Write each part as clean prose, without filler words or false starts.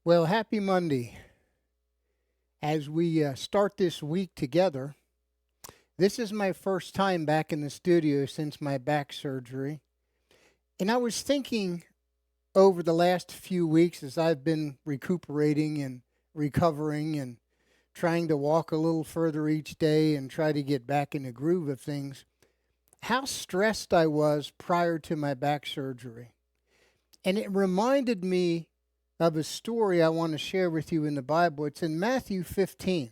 Well, happy Monday. As we start this week together, this is my first time back in the studio since my back surgery. And I was thinking over the last few weeks as I've been recuperating and recovering and trying to walk a little further each day and try to get back in the groove of things, how stressed I was prior to my back surgery. And it reminded me of a story I want to share with you in the Bible. It's in Matthew 15.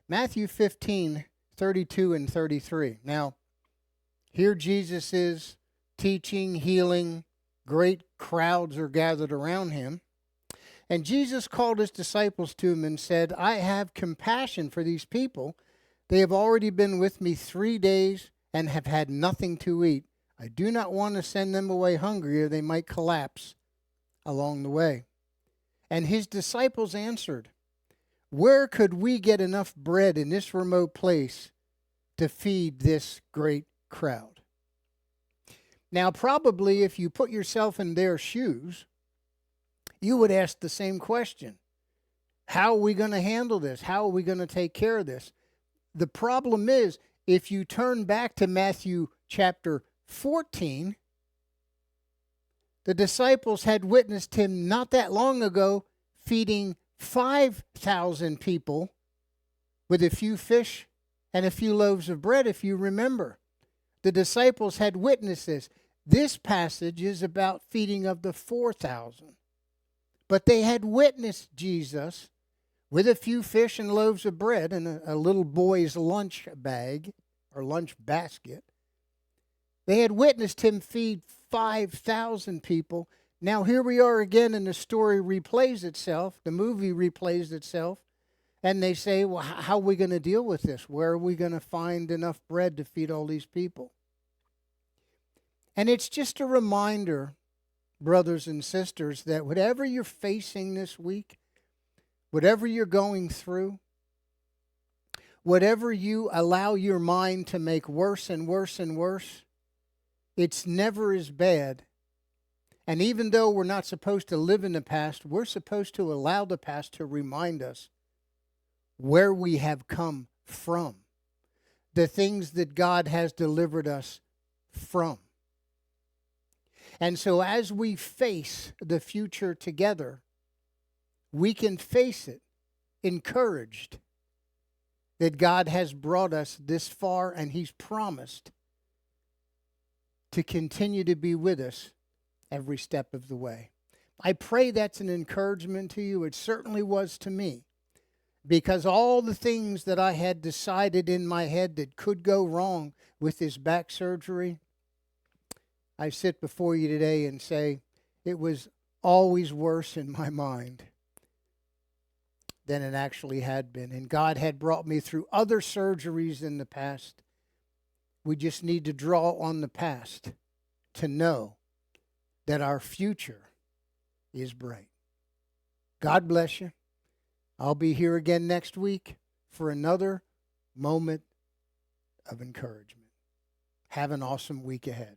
Matthew 15, 32 and 33. Now, here Jesus is teaching, healing. Great crowds are gathered around him. And Jesus called his disciples to him and said, I have compassion for these people. They have already been with me 3 days and have had nothing to eat. I do not want to send them away hungry, or they might collapse along the way. And his disciples answered, where could we get enough bread in this remote place to feed this great crowd? Now, probably if you put yourself in their shoes, you would ask the same question. How are we going to handle this? How are we going to take care of this? The problem is, if you turn back to Matthew chapter 14, the disciples had witnessed him not that long ago feeding 5,000 people with a few fish and a few loaves of bread, if you remember. The disciples had witnessed this. This passage is about feeding of the 4,000. But they had witnessed Jesus with a few fish and loaves of bread and a little boy's lunch bag or lunch basket. They had witnessed him feed 5,000 people. Now here we are again, and the story replays itself. The movie replays itself. And they say, well, how are we going to deal with this? Where are we going to find enough bread to feed all these people? And it's just a reminder, brothers and sisters, that whatever you're facing this week, whatever you're going through, whatever you allow your mind to make worse and worse and worse, it's never as bad. And even though we're not supposed to live in the past, we're supposed to allow the past to remind us where we have come from, the things that God has delivered us from. And so as we face the future together, we can face it encouraged that God has brought us this far and He's promised to continue to be with us every step of the way. I pray that's an encouragement to you. It certainly was to me, because all the things that I had decided in my head that could go wrong with this back surgery, I sit before you today and say it was always worse in my mind than it actually had been. And God had brought me through other surgeries in the past. We just need to draw on the past to know that our future is bright. God bless you. I'll be here again next week for another moment of encouragement. Have an awesome week ahead.